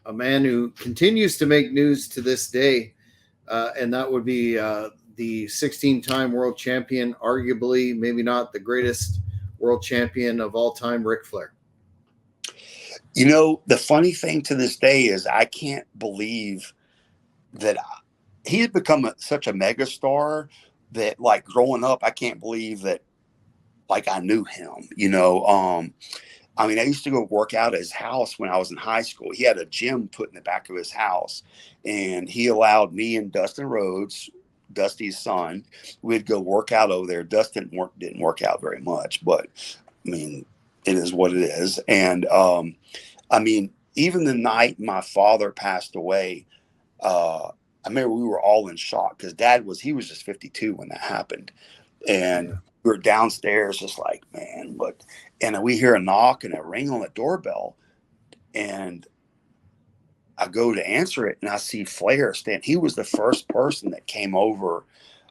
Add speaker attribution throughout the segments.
Speaker 1: a man who continues to make news to this day, and that would be the 16-time world champion, arguably maybe not the greatest world champion of all time, Ric Flair.
Speaker 2: The funny thing to this day is I can't believe that he's become such a megastar that, like, growing up, I can't believe that, like, I knew him. I mean, I used to go work out at his house when I was in high school. He had a gym put in the back of his house, and he allowed me and Dustin Rhodes, Dusty's son, we'd go work out over there. Dustin didn't work out very much, but I mean, it is what it is. And I mean, even the night my father passed away, I remember we were all in shock because he was just 52 when that happened. And we were downstairs just like, man, what? And we hear a knock and a ring on the doorbell. And I go to answer it, and I see Flair stand. He was the first person that came over.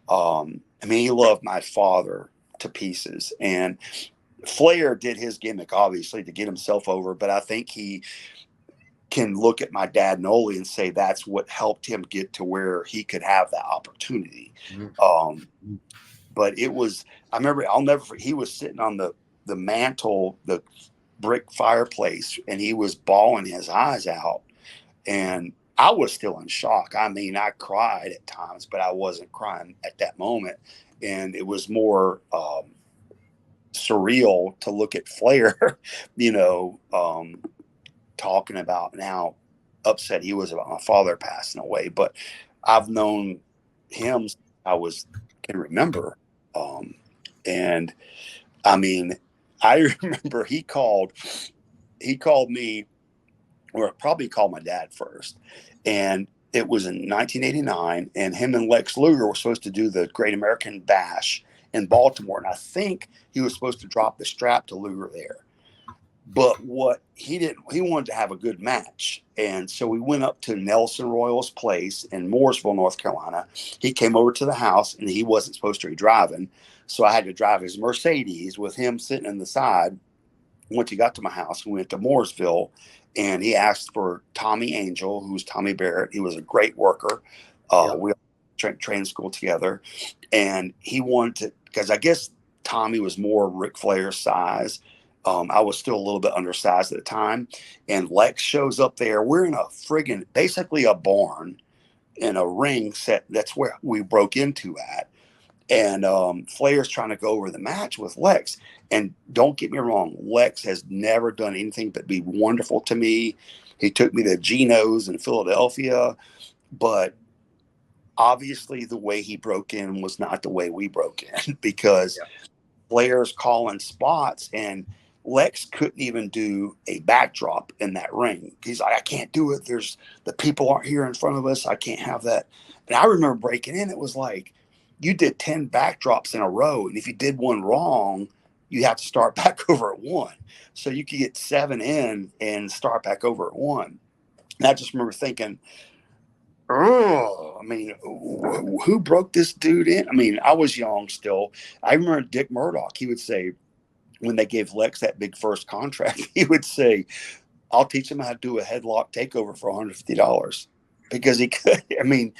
Speaker 2: I mean, he loved my father to pieces. And Flair did his gimmick, obviously, to get himself over. But I think he can look at my dad, Noli, and say that's what helped him get to where he could have that opportunity. But it was, I remember, I'll never forget, he was sitting on the mantle, the brick fireplace, and he was bawling his eyes out. And I was still in shock. I mean, I cried at times, but I wasn't crying at that moment. And it was more surreal to look at Flair, talking about and how upset he was about my father passing away. But I've known him since I can remember. And I mean, I remember he called me, or probably called my dad first. And it was in 1989, and him and Lex Luger were supposed to do the Great American Bash in Baltimore. And I think he was supposed to drop the strap to Luger there. But what he wanted to have a good match. And so we went up to Nelson Royal's place in Mooresville, North Carolina. He came over to the house, and he wasn't supposed to be driving. So I had to drive his Mercedes with him sitting in the side. Once he got to my house, we went to Mooresville, and he asked for Tommy Angel, who's Tommy Barrett. He was a great worker. We trained school together. And he wanted to, because I guess Tommy was more Ric Flair's size. I was still a little bit undersized at the time. And Lex shows up there. We're in basically a barn in a ring set. That's where we broke into at. And Flair's trying to go over the match with Lex. And don't get me wrong, Lex has never done anything but be wonderful to me. He took me to Geno's in Philadelphia. But obviously the way he broke in was not the way we broke in, because Flair's calling spots, and Lex couldn't even do a backdrop in that ring. He's like, I can't do it. The people aren't here in front of us. I can't have that. And I remember breaking in. It was like, you did 10 backdrops in a row. And if you did one wrong, you have to start back over at one. So you could get 7 in and start back over at one. And I just remember thinking, oh, I mean, who broke this dude in? I mean, I was young still. I remember Dick Murdoch, he would say, when they gave Lex that big first contract, he would say, I'll teach him how to do a headlock takeover for $150, because he could. I mean,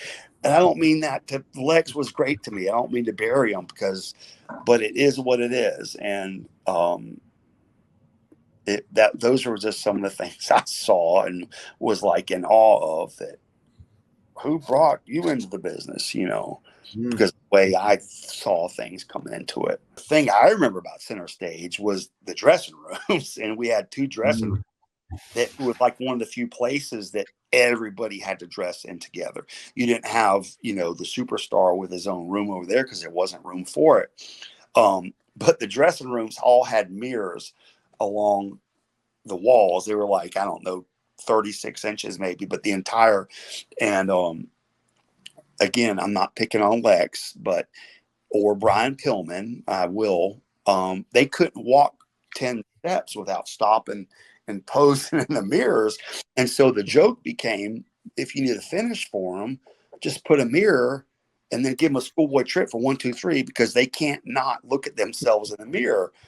Speaker 2: and I don't mean that Lex was great to me. I don't mean to bury him, but it is what it is. And those were just some of the things I saw and was like in awe of, that who brought you into the business, because the way I saw things coming into it. The thing I remember about Center Stage was the dressing rooms. And we had 2 dressing rooms that was like one of the few places that everybody had to dress in together. You didn't have, the superstar with his own room over there because there wasn't room for it. But the dressing rooms all had mirrors along the walls. They were like, I don't know, 36 inches maybe, but the entire, and again, I'm not picking on Lex, or Brian Pillman, I will. They couldn't walk 10 steps without stopping and posing in the mirrors. And so the joke became, if you need a finish for them, just put a mirror and then give them a schoolboy trip for 1, 2, 3, because they can't not look at themselves in the mirror.